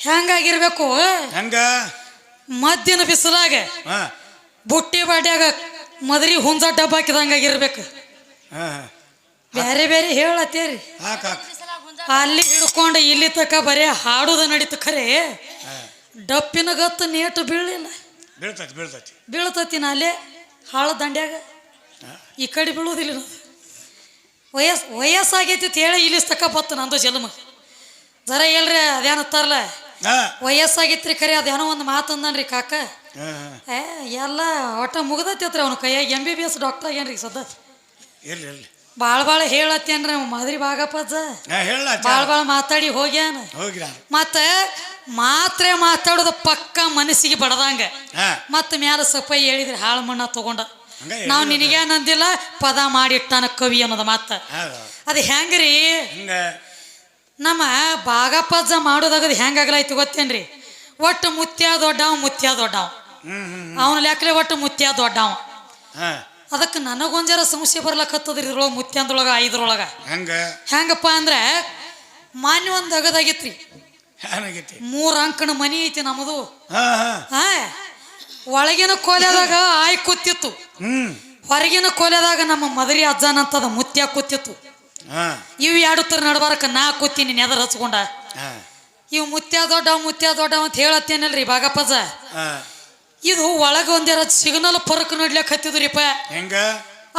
ಹೆಂಗಾಗಿರ್ಬೇಕು ಹೆಂಗ ಮಧ್ಯಾಹ್ನ ಬಿಸಿಲಾಗ ಬುಟ್ಟಿ ಬಾಡ್ಯಾಗ ಮದರಿ ಹುಂಜ ಡಬ್ಬ ಹಾಕಿದಂಗಾಗಿರ್ಬೇಕು. ಬೇರೆ ಬೇರೆ ಹೇಳತ್ತೇರಿ ಅಲ್ಲಿ ಹಿಡ್ಕೊಂಡು ಇಲ್ಲಿ ತಕ ಬರೀ ಹಾಡುದ ನಡೀತು. ಖರೆ ಡಪ್ಪಿನ ಗತ್ತು ನೇಟು ಬೀಳಲಿಲ್ಲ. ಬೀಳ್ತತಿ ನಾಲೆ ಹಾಳು ದಂಡ್ಯಾಗ ಈ ಕಡೆ ಬೀಳುವುದಿಲ್ಲ. ವಯಸ್ಸಾಗೈತಿ ಹೇಳಿ ಇಲ್ಲಿ ತಕ ಬತ್ತು ನಂದು ಜನ್ಮ. ಜರ ಹೇಳ್ರಿ ಅದೇನತ್ತಾರಲ್ಲ ವಯಸ್ಸಾಗೈತ್ರಿ. ಖರೆ ಅದೇನೋ ಒಂದು ಮಾತಂದನ್ರಿ ಕಾಕ. ಎಲ್ಲ ಒಟ್ಟ ಮುಗ್ದೈತಿ ಅವನ ಕೈಯಾಗ MBBS ಡಾಕ್ಟರ್ ಆಗ್ಯಾನ್ರಿ ಸದ. ಬಾಳ ಹೇಳತ್ತೇನ್ರಿ ಮಾದರಿ ಭಾಗಪ್ಪಜ್ಜ. ಬಾಳ ಮಾತಾಡಿ ಹೋಗ್ಯಾನ. ಮತ್ತ ಮಾತಾಡೋದು ಪಕ್ಕ ಮನಸ್ಸಿಗೆ ಬಡದಂಗ. ಮತ್ತ ಮ್ಯಾಲ ಸಪ್ಪ ಹೇಳಿದ್ರಿ ಹಾಳು ಮಣ್ಣ ತಗೊಂಡ. ನಾವ್ ನಿನಗೇನಂದಿಲ್ಲ ಪದ ಮಾಡಿಟ್ಟಾನ ಕವಿ ಅನ್ನೋದು ಮಾತ. ಅದು ಹೆಂಗ್ರಿ ನಮ್ಮ ಭಾಗಪ್ಪಜ್ಜ ಮಾಡೋದಾಗದು ಹೆಂಗಾಗಲಾಯ್ತು ಗೊತ್ತೇನ್ರಿ. ಒಟ್ಟು ಮುತ್ಯ ದೊಡ್ಡವ ಅವನ ಲೆಕ್ಕಲೆ ಒಟ್ಟು ಮುತ್ಯ ದೊಡ್ಡವ. ಅದಕ್ಕೆ ನನಗೊಂಜರ ಸಮಸ್ಯೆ ಬರ್ಲಕತ್ತದ್ರಿ ಇದ್ರೊಳಗೆ ಮುತ್ಯಂದೊಳಗ 5ರೊಳಗ. ಹೆಂಗಪ್ಪ ಅಂದ್ರೆ ಮಾನ್ಯ ಒಂದ್ ಅಗದಾಗಿತ್ರಿ. 3 ಅಂಕಣ ಮನಿ ಐತಿ ನಮ್ಮದು. ಒಳಗಿನ ಕೋಲೆದಾಗ ಆಯ್ ಕೂತಿತ್ತು, ಹೊರಗಿನ ಕೋಲೆದಾಗ ನಮ್ಮ ಮದರಿ ಅಜ್ಜನಂತದ ಮುತ್ಯ ಕೂತಿತ್ತು. ಇವು 2 ತರ ನಡ್ಬಾರಕ ನಾ ಕೂತೀನಿ ನೆದರ್ ಹಚ್ಕೊಂಡ. ಇವು ಮುತ್ಯ ದೊಡ್ಡ ಅಂತ ಹೇಳತ್ತೇನಲ್ರಿ ಭಾಗಪ್ಪಜ. ಇದು ಒಳಗ ಒಂದೇರ ಸಿಗ್ನಲ್ ಪರಕ್ ನೋಡ್ಲಿಕ್ಕೆ ಹತ್ತಿದ್ರಿಪ್ಪ.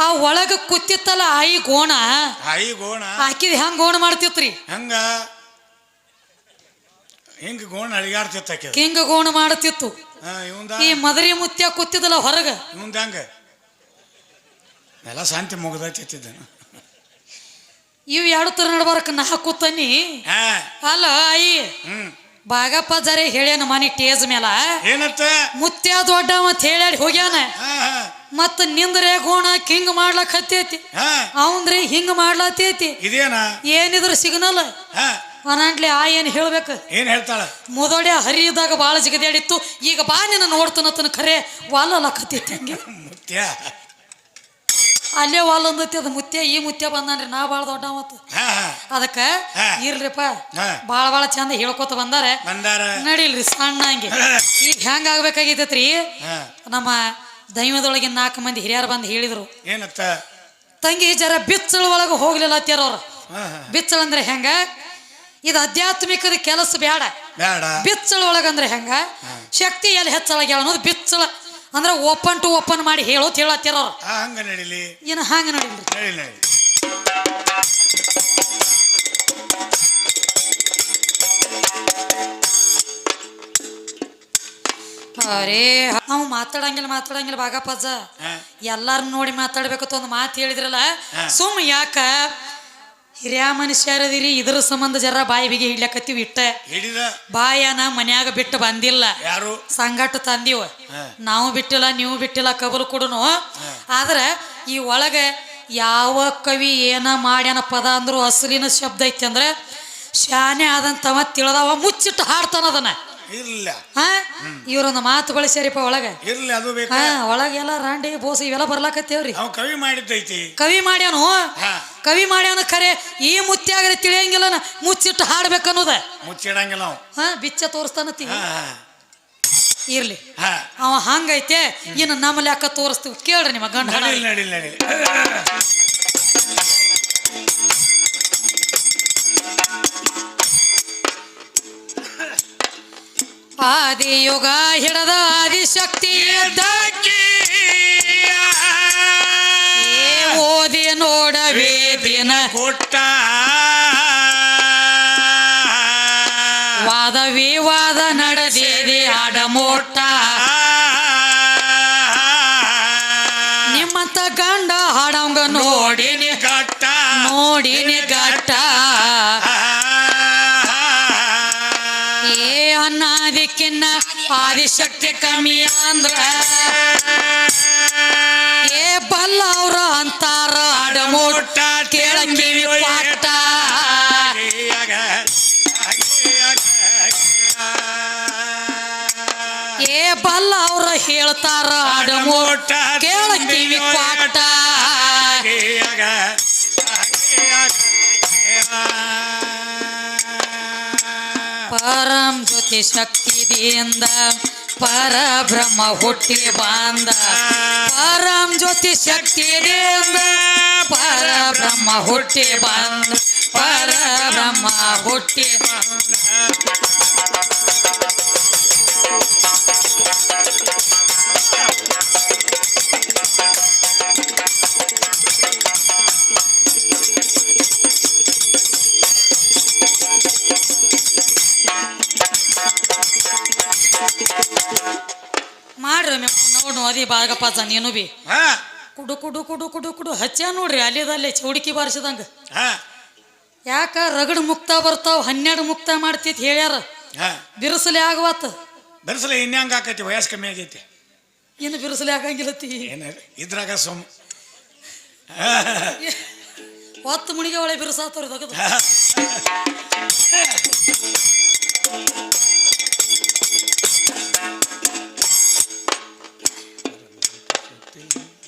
ಆ ಒಳಗ ಕೂತಿತ್ತಲ್ಲ ಆಯಿ ಗೋಣ ಹಾಕಿದ್ ಹೆಂಗ್ ಗೋಣ ಮಾಡ್ತಿತ್ರಿ. ಹಿಂಗ ಗೋಣ ಮಾಡ್ತಿತ್ತು. ಈ ಮದರಿ ಮುತ್ಯ ಕೂತಿದ್ದಲ್ಲ ಹೊರಗ ಶಾಂತಿ ಮುಗ್ದೈತಿ. ಇವ್ 2 ತರ ನಡ್ಬಾರಕ ನಾ ಕೂತನಿ ಅಲ್ಲ ಆಯಿ. ಭಾಗಪ್ಪ ಜರೆ ಹೇಳ್ಯಾನ ಮನಿ ಟೇಜ್ ಮೇಲ ಏನತ್ತ ಮುತ್ಯ ದೊಡ್ಡವ ಅಂತ ಹೇಳಿ ಹೋಗ್ಯಾನ. ಮತ್ತ ನಿಂದ್ರೆ ಗೋಣ ಹಿಂಗ್ ಮಾಡ್ಲಕ್ ಹತ್ತೈತಿ, ಅವಂದ್ರಿ ಹಿಂಗ್ ಮಾಡ್ಲತ್ತೈತಿ. ಏನಿದ್ರ ಸಿಗ್ನಲ್ ಅನಂಟ್ಲಿ ಆ ಏನ್ ಹೇಳ್ಬೇಕು. ಏನ್ ಹೇಳ್ತಾಳ? ಮುದೋಡೆ ಹರಿದಾಗ ಬಾಳ ಜಿಗದಾಡಿತ್ತು. ಈಗ ಬಾ ನಿನ್ನ ನೋಡ್ತಾನತನ ಖರೆ ವಾಲಕತ್ತೈತಿ. ಹಂಗೆ ಮುತ್ಯ ಅಲ್ಲೇ ವಾಲ್ ಅಂದತಿ. ಅದು ಮುತ್ಯ ಈ ಮುತ್ಯ ಬಂದಾನ್ರಿ ನಾ ಬಾಳ ದೊಡ್ಡವತ್ತು. ಅದಕ್ಕ ಇರ್ಲಿಪ್ಪ ಬಾಳ ಚಂದ ಹೇಳ್ಕೊತ ಬಂದಾರ ನಡಿಲ್ರಿ ಸಣ್ಣ. ಹಂಗೆ ಈಗ ಹೆಂಗ ಆಗ್ಬೇಕಾಗೈತೈತ್ರಿ. ನಮ್ಮ ದೈವದೊಳಗಿನ 4 ಮಂದಿ ಹಿರಿಯರು ಬಂದು ಹೇಳಿದ್ರು ಏನತ್ತ ತಂಗಿ ಜರ ಬಿಚ್ಚಳ ಒಳಗ ಹೋಗ್ಲಿಲ್ಲ ಅತ್ಯಾರವ್ರ. ಬಿಚ್ಚಳ ಅಂದ್ರೆ ಹೆಂಗ ಇದು ಆಧ್ಯಾತ್ಮಿಕದ ಕೆಲಸ ಬೇಡ. ಬಿಚ್ಚಳ ಒಳಗಂದ್ರೆ ಹೆಂಗ ಶಕ್ತಿ ಎಲ್ಲಿ ಹೆಚ್ಚಳಗ್ಯಾವ ಅನ್ನೋದು ಬಿಚ್ಚಳ ಅಂದ್ರೆ ಓಪನ್ ಟು ಓಪನ್ ಮಾಡಿ ಹೇಳೋತ್ ಹೇಳತ್ತಾರ. ಹಂಗ ನಡಿಲಿ ಏನು ಹಂಗ ನಡಿಲ್ರಿ. ಅರೇ ನಾವು ಮಾತಾಡಂಗಿಲ್ಲ ಭಾಗಪ್ಪಜ್ಜ. ಎಲ್ಲಾರು ನೋಡಿ ಮಾತಾಡ್ಬೇಕತ್ತ ಒಂದು ಮಾತು ಹೇಳಿದ್ರಲ್ಲ. ಸುಮ್ ಯಾಕ ಹಿರಿಯ ಮನುಷ್ಯರದಿರಿ ಇದ್ರ ಸಂಬಂಧ ಜರ ಬಾಯಿ ಬಿಗಿ ಹಿಡ್ಲಕತ್ತೀವಿ. ಇಟ್ಟ ಬಾಯನ ಮನ್ಯಾಗ ಬಿಟ್ಟು ಬಂದಿಲ್ಲ, ಸಂಗಟ ತಂದೀವ. ನಾವು ಬಿಟ್ಟಿಲ್ಲ ನೀವು ಬಿಟ್ಟಿಲ್ಲ ಕಬಲು ಕೊಡುನು. ಆದ್ರೆ ಈ ಒಳಗ ಯಾವ ಕವಿ ಏನ ಮಾಡ್ಯಾನ ಪದ ಅಂದ್ರು ಅಸಲಿನ ಶಬ್ದ ಐತಿ ಅಂದ್ರೆ ಶಾನೆ ಆದಂತವ ತಿಳದವ ಮುಚ್ಚಿಟ್ಟು ಹಾಡ್ತಾನ ಅದನ್ನ. ಇವ್ರೊಂದು ಮಾತು ಬಳಸ್ಯಾರಿಪ್ಪ ಒಳಗ. ಒಳಗೆಲ್ಲ ರಾಂಡಿ ಬೋಸಿ ಇವೆಲ್ಲ ಬರ್ಲಾಕತ್ತೇವ್ರಿ. ಕವಿ ಮಾಡಿದ್ದೈತಿ. ಕವಿ ಮಾಡ್ಯಾನ ಖರೆ ಈ ಮುತ್ಯಾಗ್ರೆ ತಿಳಿಯಂಗಿಲ್ಲ ಮುಚ್ಚಿಟ್ಟು ಹಾಡ್ಬೇಕನ್ನೋದ. ಮುಚ್ಚಿಡಂಗಿಲ್ಲ ಬಿಚ್ಚ ತೋರಿಸ್ತಾನತಿ. ಇರ್ಲಿ ಅವ ಹಂಗೈತೆ. ಇನ್ನು ನಮ್ಮ ಲೆಕ್ಕ ತೋರಿಸ್ತೀವಿ ಕೇಳ್ರಿ ನಿಮ್ಮ ಗಂಡ. ಆದಿಯುಗ ಹಿಡದ ಆದಿಶಕ್ತಿ ಓದಿ ನೋಡವೇದಿನ ಕೊಟ್ಟ ವಾದ ವಿವಾದ ನಡೆದಿದೆ ಆಡಮೋಟ. ನಿಮ್ಮಂತ ಗಂಡ ಹಾಡಂಗ ನೋಡಿನಿ ಗಟ್ಟ. ಅನ್ನಾದಿಕ್ಕಿನ್ನ ಆದಿಶಕ್ತಿ ಕಮ್ಮಿ ಅಂದ್ರ ಬಲ್ಲ ಅವ್ರ ಅಂತಾರ ಆಡಮೋಟ ಕೇಳಕ್ಕಿವಿ ಪಾಠ. ಬಲ್ಲ ಅವ್ರ ಹೇಳ್ತಾರ ಆಡಮೋಟ ಕೇಳಕ್ಕಿವಿ ಪಾಠ. ಪರಂ ಜ್ಯೋತಿ ಜ್ಯೋತಿ ಶಕ್ತಿಯಿಂದ ಪರಬ್ರಹ್ಮ ಹುಟ್ಟಿ ಬಂದ ಪರಂ ಜ್ಯೋತಿ ಶಕ್ತಿಯಿಂದ ಪರಬ್ರಹ್ಮ ಹುಟ್ಟಿ ಬಂದ ಪರಬ್ರಹ್ಮ ಹುಟ್ಟಿ ಬಂದ ಮಾಡ್ರಿ ನೋಡು ಅದಿ ಬಾಗಪ್ಪ ನೀನು ಬಿ ಕುಡು ಕುಡು ಕುಡು ಕುಡು ಕುಡು ಹಚ್ಚ ನೋಡ್ರಿ ಅಲ್ಲಿದಲ್ಲೇ ಚೌಡಿಕಿ ಬಾರಿಸಿದಂಗ ಯಾಕ ರಗಡ್ ಮುಕ್ತ ಬರ್ತಾವ 12 ಮುಕ್ತ ಮಾಡ್ತಿತ್ ಹೇಳ್ಯಾರ ಬಿರುಸಲೆ ಆಗವತ್ತ ಬಿರುಸಲೆ ಇನ್ಯಾಂಗ ಆಕೈತಿ ವಯಸ್ಸು ಕಮ್ಮಿ ಆಗೈತಿ ಇನ್ನು ಬಿರುಸಲೆ ಆಗಂಗಿಲ್ಲತಿ ಇದ್ರಾಗ ಸೊಮ್ ಹೊತ್ತು ಮುಣಿಗೆ ಒಳ್ಳೆ ಬಿರುಸಾತವ್ರಿ ತಗದು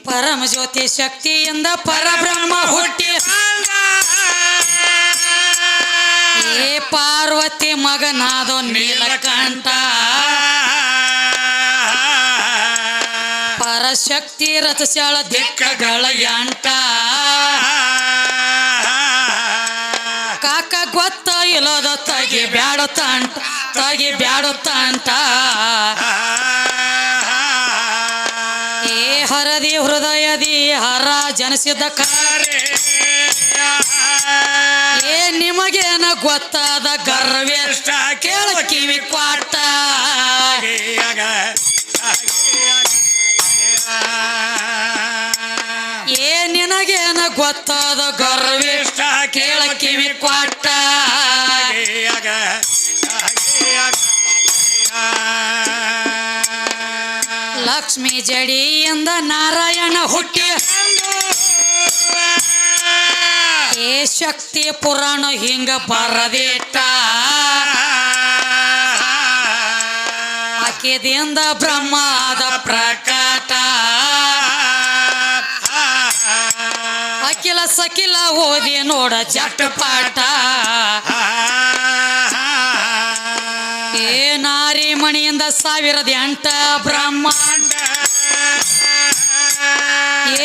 ಪರಮ ಜ್ಯೋತಿ ಶಕ್ತಿಯಿಂದ ಪರಬ್ರಹ್ಮ ಹುಟ್ಟಿ ಏ ಪಾರ್ವತಿ ಮಗನಾದೋ ನೀಲಕಂಠ ಪರಶಕ್ತಿ ರಥಶಾಳ ದಿಕ್ಕಗಳ ಎಂಟ ಕಾಕ ಗೊತ್ತ ಇಲ್ಲದ ತಗಿ ಬ್ಯಾಡುತ್ತಂಟ ಏ ಹರದಿ ಹೃದಯದಿ ಹರ ಜನಿಸಿದ ಕಾರ್ಯ ಏ ನಿಮಗೇನ ಗೊತ್ತಾದ ಗರ್ವೇಷ್ಟ ಕೇಳ ಕಿವಿ ಕ್ವಾಟ ಏ ನಿನಗೇನ ಗೊತ್ತಾದ ಗರ್ವೇಷ್ಟ ಕೇಳ ಕಿವಿ ಕ್ವಾಟ ಲಕ್ಷ್ಮೀ ಜಡಿಯಿಂದ ನಾರಾಯಣ ಹುಟ್ಟಿ ಏ ಶಕ್ತಿ ಪುರಾಣ ಹಿಂಗ ಬರದೇಟ ಆಕೆದಿಂದ ಬ್ರಹ್ಮದ ಪ್ರಕಟ ಅಖಿಲ ಸಕಿಲ ಓದಿ ನೋಡ ಜಟಪಾಟ ಏ ನಾರಿ ಮಣಿಯಿಂದ 1008 ಬ್ರಹ್ಮಾಂಡ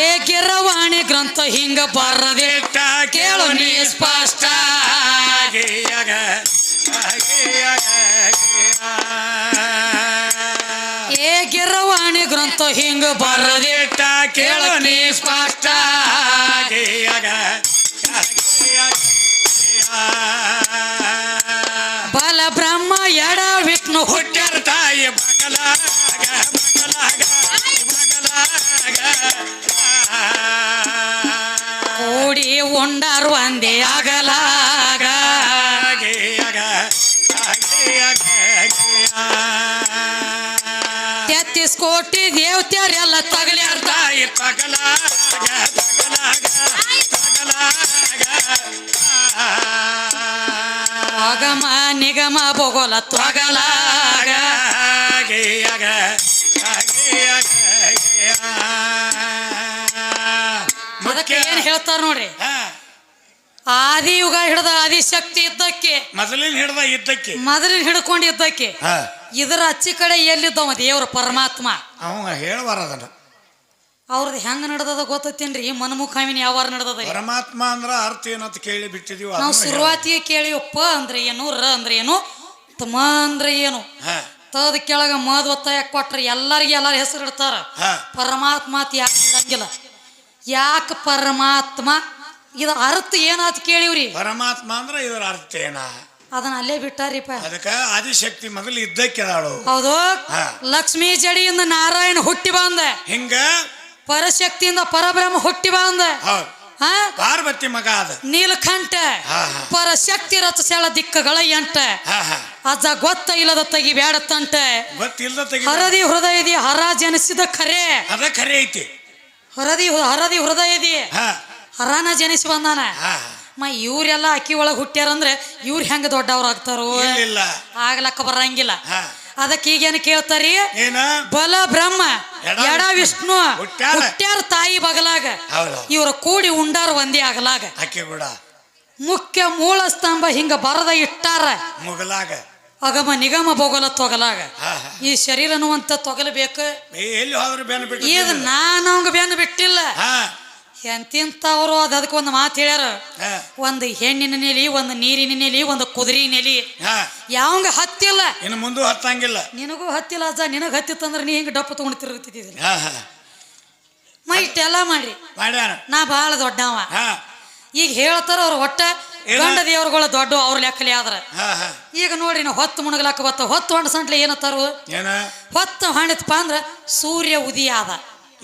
ಏ ಗಿರವಾಣಿ ಗ್ರಂಥ ಹಿಂಗ ಬರದೇಟ ಕೇಳು ನೀ ಸ್ಪಷ್ಟ ಏ ಗಿರವಾಣಿ ಗ್ರಂಥ ಹಿಂಗ ಬರದೇಟ ಕೇಳು ನೀ ಸ್ಪಷ್ಟ ಬಲ ಬ್ರಹ್ಮ ಎಡ ವಿಷ್ಣು ಹುಟ್ಟ್ಯಾರ ತಾಯಿ ಕೂಡಿ ಉಂಡಾರು ಒಂದೇ ಆಗಲಾಗ 33 ಕೋಟಿ ದೇವತೆಯರೆಲ್ಲ ತಗಲ್ಯಾರ ತಾಯಿ ಅಗಮ ನಿಗಮ ಭೋಗೋಲ ತೊಗಲಾಗ ಅದಕ್ಕೆ ಏನ್ ಹೇಳ್ತಾರ ನೋಡ್ರಿ ಆದಿ ಯುಗ ಹಿಡ್ದ ಆದಿಶಕ್ತಿ ಇದ್ದಕ್ಕೆ ಮೊದಲಿನ ಹಿಡ್ಕೊಂಡಿದ್ದಕ್ಕೆ ಇದರ ಅಚ್ಚಿ ಕಡೆ ಎಲ್ಲಿದ್ದವ ದೇವ್ರ ಪರಮಾತ್ಮ ಅವ ಹೇಳಬಾರದನ್ನ ಅವ್ರದ್ದು ಹೆಂಗ ನಡೆದದ ಗೊತ್ತೇನ್ರಿ ಮನ್ಮುಖಾವಿನ ಯಾವಾರ ನಡೆದದ ಪರಮಾತ್ಮ ಅಂದ್ರ ಅರ್ಥ ಏನಂತ ಕೇಳಿ ಬಿಟ್ಟಿದೀವಿ ನಾವು ಶುರುವಾತಿಗೆ ಕೇಳಿವಪ್ಪ ಅಂದ್ರೆ ಏನು ರ ಅಂದ್ರೆ ಏನು ತಮ ಅಂದ್ರೆ ಏನು ತದ ಕೆಳಗ ಮದ್ ಒತ್ತಾಯ ಕೊಟ್ರ ಎಲ್ಲಾರ ಹೆಸರು ಇಡ್ತಾರ ಪರಮಾತ್ಮ ಯಾಕೆ ಇಡಂಗಿಲ್ಲ ಯಾಕೆ ಪರಮಾತ್ಮ ಇದ ಅರ್ಥ ಏನಾತ ಕೇಳಿವ್ರಿ ಪರಮಾತ್ಮ ಅಂದ್ರ ಇದರ ಅರ್ಥ ಏನ ಅದನ್ನ ಅಲ್ಲೇ ಬಿಟ್ಟಾರಿಪ್ಪ ಅದಕ್ಕ ಆದಿಶಕ್ತಿ ಮೊದಲು ಇದ್ದಕ್ಕೆ ಹೌದು ಲಕ್ಷ್ಮೀ ಜಡಿಯಿಂದ ನಾರಾಯಣ ಹುಟ್ಟಿ ಬಂದ ಹಿಂಗ ಪರಶಕ್ತಿಯಿಂದ ಪರಬ್ರಹ್ಮ ಹುಟ್ಟಿ ಬಂದ ಪಾರ್ವತಿ ಮಗ ಅದ ನೀಲಕಂಠ ಪರಶಕ್ತಿ ರಥಶಾಳ ದಿಕ್ಕಗಳ ಎಂಟ ಅಜ್ಜ ಗೊತ್ತ ಇಲ್ಲದ ತಗಿ ಬ್ಯಾಡತ್ತಂಟ ಹರದಿ ಹೃದಯದಿ ಹರ ಜನಿಸಿದ ಖರೆ ಅದ ಖರೆ ಐತಿ ಹರದಿ ಹೃದಯದಿ ಹರನ ಜನಿಸಿ ಬಂದಾನ ಇವ್ರೆಲ್ಲ ಅಕ್ಕಿ ಒಳಗ್ ಹುಟ್ಟ್ಯಾರಂದ್ರೆ ಇವ್ರ ಹೆಂಗ ದೊಡ್ಡವ್ರ ಆಗ್ತಾರೋ ಆಗ್ಲಕ್ಕ ಬರಂಗಿಲ್ಲ ಅದಕ್ಕೆ ಈಗೇನು ಕೇಳ್ತಾರಿ ಬಲ ಬ್ರಹ್ಮ ಎಡ ವಿಷ್ಣು ಹುಟ್ಟ್ಯಾರ ತಾಯಿ ಬಗಲಾಗ ಇವ್ರ ಕೂಡಿ ಉಂಡಾರ ಒಂದೇ ಆಗಲಾಗ ಅಕ್ಕಿ ಕೂಡ ಮುಖ್ಯ ಮೂಲ ಸ್ತಂಭ ಹಿಂಗ ಬರದ ಇಟ್ಟಾರ ಮುಗಲಾಗ ಅಗಮ ನಿಗಮ ಭೋಗಲ ತೊಗಲಾಗ ಹಾ ಹಾ ಈ ಶರೀರ ಅನ್ನುವಂತ ತೊಗಲಬೇಕು. ಎಲ್ಲಿ ಹೋದ್ರೆ ಬೆನ್ನು ಬಿಟ್ಟು ಇದು ನಾನು ಅವಂಗ ಬೆನ್ನು ಬಿಟ್ಟಿಲ್ಲ. ಹಾ ಎಂತಿಂತವ್ರು ಅದಕ್ಕೆ ಒಂದು ಮಾತು ಹೇಳ್ಯಾರ. ಹಾ ಒಂದು ಹೆಣ್ಣಿನ ನೆಲಿ, ಒಂದು ನೀರಿನ ನೆಲಿ, ಒಂದು ಕುದುರೆ ನೆಲಿ ಹಾ ಯಾವಂಗ ಹತ್ತಿಲ್ಲ. ಇನ್ನು ಮುಂದೆ ಹತ್ತಂಗಿಲ್ಲ. ನಿನಗೂ ಹತ್ತಿಲ್ಲ ಅಜ್ಜ. ನಿನಗೆ ಹತ್ತಿತ್ತಂದ್ರೆ ನೀ ಹಿಂಗೆ ಡಪ್ಪು ತಗೊಂಡು ತಿರುಗುತ್ತಿದ್ದಿಲ್ಲ. ಹಾ ಹಾ ಇಷ್ಟೆಲ್ಲ ಮಾಡ್ರಿ. ಮಾಡ್ಯಾನ. ನಾ ಭಾಳ ದೊಡ್ಡವ. ಹಾ ಈಗ ಹೇಳ್ತಾರ ಅವ್ರ ಒಟ್ಟ ಗಂಡ ದೇವ್ರುಗಳ ದೊಡ್ಡ ಅವ್ರ ಲೆಕ್ಕಲಿ ಆದ್ರ. ಹಾ ಹಾ ಈಗ ನೋಡ್ರಿ ನಾವು ಹೊತ್ತು ಮುಣಗಲಕ್ಕ ಬತ್ತ ಹೊತ್ತು ಹೊಂಡ ಸಂಟ್ಲೆ ಏನತ್ತಾರು? ಏನ ಹೊತ್ತು ಹೊಂಡತ್ಪ ಅಂದ್ರ ಸೂರ್ಯ ಉದಿಯ ಆದ.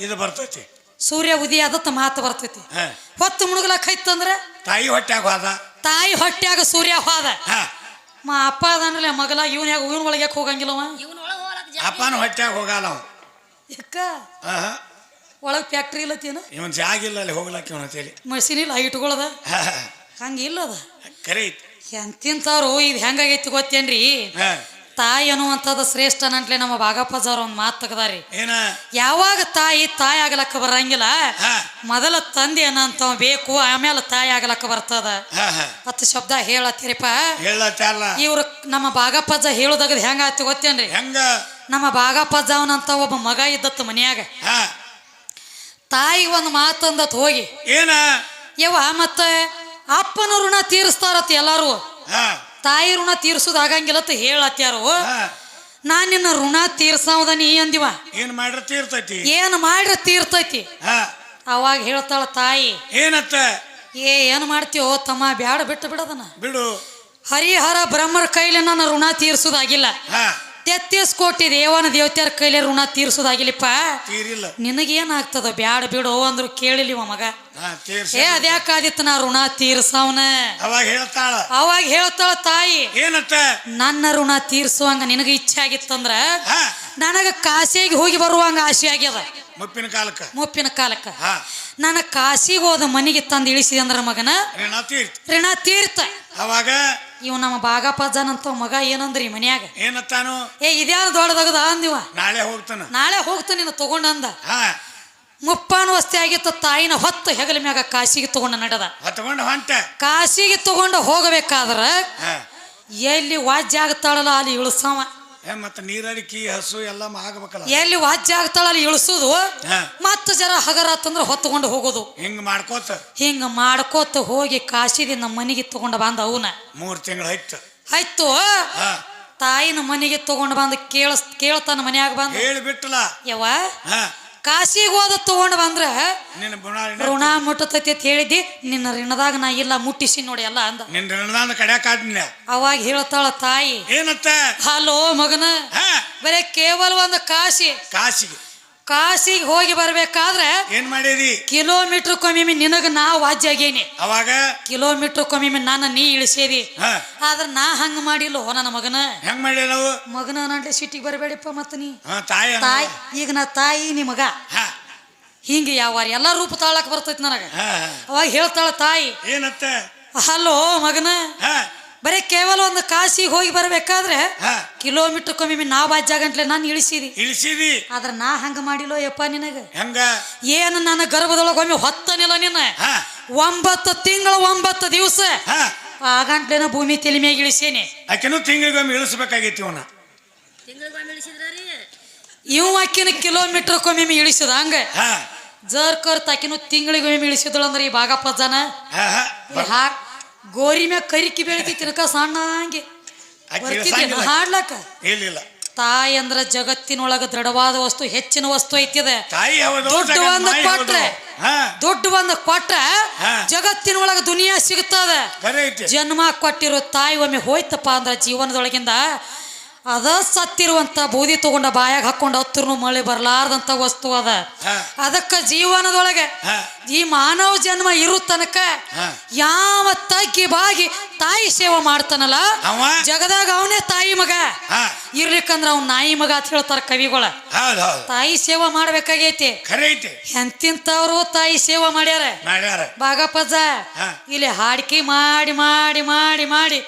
ಇದು ಬರ್ತೈತಿ. ಸೂರ್ಯ ಉದಿಯ ಆದತ್ತ ಮಾತು ಬರ್ತೈತಿ. ಹಾ ಹೊತ್ತು ಮುಣಗಲಕ್ಕ ಐತಂದ್ರ ತಾಯಿ ಹೊಟ್ಯಾಗ ಹೋದ. ತಾಯಿ ಹೊಟ್ಯಾಗ ಸೂರ್ಯ ಹೋದ. ಹಾ ಅಪ್ಪ ಅದನ್ರಲ್ಲ ಮಗಲ ಇವನ ಒಳಗೆ ಹೋಗಂಗಿಲ್ಲವ. ಅಪ್ಪನ ಹೊಟ್ಯಾಗ ಹೋಗಲ್ಲ ಅವ. ಯಾಕ ಹಾ ಹಾ ಒಳಗೆ ಫ್ಯಾಕ್ಟ್ರಿ ಇಲ್ಲತ್ತೇನು? ಇವನ್ ಜಾಗಿಲ್ಲ ಅಲ್ಲಿ ಹೋಗ್ಲಕ್ಕ ಇವನ ತೇಲಿ ಮಷಿನ್ ಇಲ್ಲ ಇಟ್ಕೊಳ್ಳದ ಹಾ ಹಾ ಹಂಗಿಲ್ಲದ. ಕರೆ ಐತಿ. ಎಂತಿಂತವ್ರು ಇದು ಹೆಂಗಾಗೈತಿ ಗೊತ್ತೇನ್ರಿ? ಹಾ ತಾಯಿ ಅನ್ನುವಂಥದ್ದು ಶ್ರೇಷ್ಠ ನಂಟ್ಲೆ ನಮ್ಮ ಬಾಗಪ್ಪಜವ್ರ ಒಂದು ಮಾತು ತೆಗದಾರಿ. ಏನ ಯಾವಾಗ ತಾಯಿ ಆಗ್ಲಕ್ಕ ಬರಂಗಿಲ್ಲ, ಹಾ ಮೊದಲ ತಂದೆ ಅನ್ನಂತವ ಬೇಕು, ಆಮೇಲೆ ತಾಯಿ ಆಗ್ಲಕ್ಕ ಬರ್ತದ. ಹಾ ಹಾ ಹತ್ತು ಶಬ್ದ ಹೇಳತ್ತೀರಿಪ್ಪ. ಹೇಳತ್ತಲ್ಲ. ಇವ್ರು ನಮ್ಮ ಬಾಗಪ್ಪಜ್ಜ ಹೇಳುದಾಗದ್ ಹೆಂಗಾತಿ ಗೊತ್ತೇನ್ರಿ? ಹೆಂಗ? ನಮ್ಮ ಬಾಗಪ್ಪಜ್ಜವನಂತ ಒಬ್ಬ ಮಗ ಇದ್ದತ್ತು ಮನ್ಯಾಗ. ಹಾ ತಾಯಿ ಒಂದು ಮಾತಂದತ್ ಹೋಗಿ ಏನ ಯವ್ವ ಮತ್ತೆ ಅಪ್ಪನ ಋಣ ತೀರಿಸ್ತಾರತ್ ಎಲ್ಲಾರು, ಹಾ ತಾಯಿ ಋಣ ತೀರ್ಸುದ್ ಆಗಂಗಿಲ್ಲತ್ತ ಹೇಳತ್ಯಾರು. ಹಾ ನಾನ್ ನಿನ್ನ ಋಣ ತೀರ್ಸವದ ನೀ ಅಂದಿವ. ಏನ್ ಮಾಡ್ರ ತೀರ್ತೈತಿ? ಏನು ಮಾಡ್ರ ತೀರ್ತೈತಿ. ಹಾ ಅವಾಗ ಹೇಳ್ತಾಳ ತಾಯಿ, ಏನತ್ತ? ಏನ್ ಮಾಡ್ತೀವೋ ತಮ್ಮ, ಬ್ಯಾಡ ಬಿಟ್ಟು ಬಿಡದನ. ಬಿಡು. ಹರಿಹರ ಬ್ರಹ್ಮರ ಕೈಲಿ ನನ್ನ ಋಣ ತೀರ್ಸುದಾಗಿಲ್ಲ. ಹಾ 33 ಕೋಟಿ ದೇವನ ದೇವತೆಯರ ಕೈಲಿ ಋಣ ತೀರ್ಸುದಾಗಿಲ್ಲಪ್ಪ. ತೀರಿಲ್ಲ. ನಿನಗೇನಾಗ್ತದ? ಬ್ಯಾಡ ಬಿಡು ಅಂದ್ರು ಕೇಳಿಲಿವ ಮಗ. ಹಾ ತೀರ್ಸ. ಅದ್ಯಾಕಾದಿತ್ತು ನಾ ಋಣ ತೀರ್ಸವನ. ಅವಾಗ ಹೇಳ್ತಾಳ. ಅವಾಗ ಹೇಳ್ತಾಳ ತಾಯಿ, ಏನತ್ತ? ನನ್ನ ಋಣ ತೀರ್ಸುವಂಗ ನಿನಗ ಇಚ್ಛೆ ಆಗಿತ್ತಂದ್ರ ಹಾ ನನಗ ಕಾಶಿಗೆ ಹೋಗಿ ಬರುವಂಗ ಆಸೆ ಆಗ್ಯದ. ಮುಪ್ಪಿನ ಕಾಲಕ್ಕ. ಮುಪ್ಪಿನ ಕಾಲಕ್ಕ ಹಾ ನನ್ನ ಕಾಶಿಗೆ ಹೋದ ಮನೆಗೆ ತಂದು ಇಳಿಸಿದೆ ಅಂದ್ರ ಮಗನ ಋಣ ತೀರ್ತ. ಋಣ ತೀರ್ತ. ಅವಾಗ ಇವ್ ನಮ್ಮ ಬಾಗಪ್ಪಜ್ಜನಂತ ಮಗ ಏನಂದ್ರಿ ಮನ್ಯಾಗ, ಏನತ್ತಾನು? ಇದ್ಯಾರು ದೊಡ್ಡದಾಗದ ಅಂದಿವ. ನಾಳೆ ಹೋಗ್ತಾನ. ನಾಳೆ ಹೋಗ್ತಾನ ನಿನ್ನ ತಗೊಂಡಂದ. ಹಾ ಮುಪ್ಪಾನುವಸ್ತಿ ಆಗಿತ್ತ. ತಾಯಿನ ಹೊತ್ತು ಹೆಗಲ ಮ್ಯಾಗ ಕಾಶಿಗೆ ತಗೊಂಡ ನಡೆದ. ಹೊತ್ಕೊಂಡು ಹೊಂಟ. ಕಾಶಿಗೆ ತಗೊಂಡು ಹೋಗಬೇಕಾದ್ರ ಹಾ ಎಲ್ಲಿ ವಾಜ್ಯ ಆಗ್ತಾಳಲ್ಲ ಅಲ್ಲಿ ಇಳಿಸವ. ಮತ್ತ ನೀರಡಿಕೆ ಹಸು ಎಲ್ಲ ಆಗಬೇಕಲ್ಲ. ಎಲ್ಲಿ ವಾಜ್ಯ ಆಗ್ತಾಳ ಅಲ್ಲಿ ಇಳಿಸುದು. ಹಾ ಮತ್ತ ಜರ ಹಗರ ತಂದ್ರ ಹೊತ್ಕೊಂಡು ಹೋಗುದು. ಹಿಂಗ್ ಮಾಡ್ಕೋತ ಹಿಂಗ ಮಾಡ್ಕೋತ ಹೋಗಿ ಕಾಶಿದಿಂದ ಮನೆಗೆ ತಗೊಂಡು ಬಂದ. ಅವನ 3 ತಿಂಗಳು ಆಯ್ತು. ಹಾ ತಾಯಿನ ಮನೆಗೆ ತಗೊಂಡು ಬಂದು ಕೇಳ್ತಾನ ಮನ್ಯಾಗ ಬಂದ. ಹೇಳಿ ಬಿಟ್ಟಲ್ಲ. ಯವ್ವ ಹಾ ಕಾಶಿಗೆ ಹೋದ ತಗೊಂಡು ಬಂದ್ರ ನಿನ್ನ ಋಣ ಮುಟ್ಟತೈತಿ ಅಂತ ಹೇಳಿದ್ದಿ. ನಿನ್ನ ಋಣದಾಗ ನಾ ಇಲ್ಲ ಮುಟ್ಟಿಸಿ ನೋಡಿ ಎಲ್ಲ ಅಂದ. ನಿನ್ನ ಋಣದಾನ ಕಡ್ಯಾಕಾಡ್ನ. ಅವಾಗ ಹೇಳ್ತಾಳ ತಾಯಿ, ಏನತ್ತ? ಹಲೋ ಮಗನ, ಹಾ ಬರೇ ಕೇವಲ ಒಂದು ಕಾಶಿಗೆ ಹೋಗಿ ಬರ್ಬೇಕಾದ್ರೆ ಏನ್ ಮಾಡಿದಿ? ಕಿಲೋಮೀಟರ್ ಕೊಮ್ಮೆ ನಿನಗ ನಾ ವಾಜ್ಯ ಆಗೇನಿ. ಅವಾಗ ಕಿಲೋಮೀಟರ್ ಕೊಮ್ಮೆ ನಾನು ನೀ ಇಳಿಸೇದಿ. ಹಾ ಆದ್ರ ನಾ ಹಂಗ ಮಾಡಿಲ್ಲೋ ನನ್ನ ಮಗನ. ಹೆಂಗ್ ಮಾಡಿ ನಾವು? ಮಗನ ನಡ್ಲೆ ಸಿಟ್ಟಿಗೆ ಬರಬೇಡಪ್ಪ. ಮತ್ತ ನೀ ತಾಯಿ ಈಗ ನಾ ತಾಯಿ ನೀ ಮಗ ಹಾ ಹಿಂಗ ಯಾವ ಎಲ್ಲಾ ರೂಪ ತಾಳಕ್ ಬರ್ತೈತಿ ನನಗ. ಹಾ ಅವಾಗ ಹೇಳ್ತಾಳ ತಾಯಿ, ಏನತ್ತ? ಹಲೋ ಮಗನ, ಹಾ ಬರೇ ಕೇವಲ ಒಂದು ಕಾಶಿಗೆ ಹೋಗಿ ಬರ್ಬೇಕಾದ್ರೆ ಹಾ ಕಿಲೋಮೀಟರ್ ಕೊಮ್ಮೆ ನಾ ವಾಜ್ಯ ಗಂಟ್ಲೆ ನಾನು ಇಳಿಸಿದಿ. ಆದ್ರ ನಾ ಹಂಗ ಮಾಡಿಲ್ಲೋ ಯಪ್ಪ ನಿನಗ. ಹೆಂಗ? ಏನು ನನ್ನ ಗರ್ಭದೊಳಗ ಒಮ್ಮೆ ಹೊತ್ತನಿಲ್ಲ ನಿನ್ನ. ಹಾ 9 ತಿಂಗಳು 9 ದಿವಸ ಹಾ ಆ ಗಂಟ್ಲೆನ ಭೂಮಿ ತಲೆ ಮ್ಯಾಗ ಇಳಿಸೇನೆ. ಆಕೆನು ತಿಂಗಳಿಗೊಮ್ಮೆ ಇಳಿಸ್ಬೇಕಾಗೈತಿ ಇವನ. ಇವ್ ಆಕಿನ ಕಿಲೋಮೀಟರ್ ಕೊಮ್ಮೆ ಇಳಿಸದ ಹಂಗ. ಹಾ ಜರ್ ತಾಕಿನ ತಿಂಗಳಿಗೊಮ್ಮೆ ಇಳಿಸಿದಳು ಅಂದ್ರೆ ಈ ಬಾಗಪ್ಪ ಜನ ಹಾ ಹಾ ಗೋರಿ ಮ್ಯಾಗ ಕರಿಕಿ ಬೆಳಿತಿ ತಿನ್ಕ ಸಣ್ಣ ಹಂಗೆ ಹಾಡ್ಲಕ್ಕ. ಇಲ್ಲ ತಾಯಿ ಅಂದ್ರ ಜಗತ್ತಿನೊಳಗ ದೃಢವಾದ ವಸ್ತು, ಹೆಚ್ಚಿನ ವಸ್ತು ಐತಿದ. ತಾಯಿ ದುಡ್ಡು ಒಂದು ಕೊಟ್ರ ಜಗತ್ತಿನೊಳಗ ದುನಿಯಾ ಸಿಗುತ್ತದ. ಜನ್ಮ ಕೊಟ್ಟಿರೋ ತಾಯಿ ಒಮ್ಮೆ ಹೋಯ್ತಪ್ಪ ಅಂದ್ರ ಜೀವನದೊಳಗಿಂದ ಅದ ಸತ್ತಿರುವಂತ ಬೂದಿ ತಗೊಂಡ ಬಾಯಾಗ ಹಾಕೊಂಡು ಹತ್ತಿರನು ಮಳೆ ಬರ್ಲಾರ್ದಂತ ವಸ್ತು ಅದ. ಅದಕ್ಕ ಜೀವನದೊಳಗೆ ಈ ಮಾನವ ಜನ್ಮ ಇರು ತನಕ ಯಾವ ತಗ್ಗಿ ಬಾಗಿ ತಾಯಿ ಸೇವೆ ಮಾಡ್ತಾನಲ್ಲ ಜಗದಾಗ ಅವನೇ ತಾಯಿ ಮಗ. ಇರ್ಲಿಕ್ಕಂದ್ರ ಅವ್ನ ನಾಯಿ ಮಗ ಅಂತ ಹೇಳ್ತಾರ ಕವಿಗಳ. ತಾಯಿ ಸೇವೆ ಮಾಡ್ಬೇಕಾಗೈತಿ. ಎಂತಿಂತವ್ರು ತಾಯಿ ಸೇವೆ ಮಾಡ್ಯಾರ. ಬಾಗಪ್ಪಜ್ಜ ಇಲ್ಲಿ ಹಾಡಿಕೆ ಮಾಡಿ ಮಾಡಿ ಮಾಡಿ ಮಾಡಿ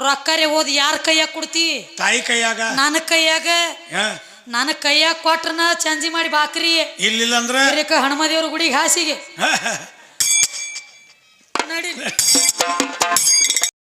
ರೊಕ್ಕರೆ ಓದಿ ಯಾರ ಕೈಯಾಗ ಕೊಡ್ತಿ? ತಾಯಿ ಕೈಯಾಗ. ನನ್ನ ಕೈಯಾಗ. ನನ್ನ ಕೈಯಾಗ ಕೊಟ್ರನ ಚಂಜಿ ಮಾಡಿ ಬಾಕ್ರಿ. ಇಲ್ಲಿಲ್ಲ ಅಂದ್ರೆ ಹನುಮದೇವ್ರ ಗುಡಿಗೆ ಹಾಸಿಗೆ ನಡಿ.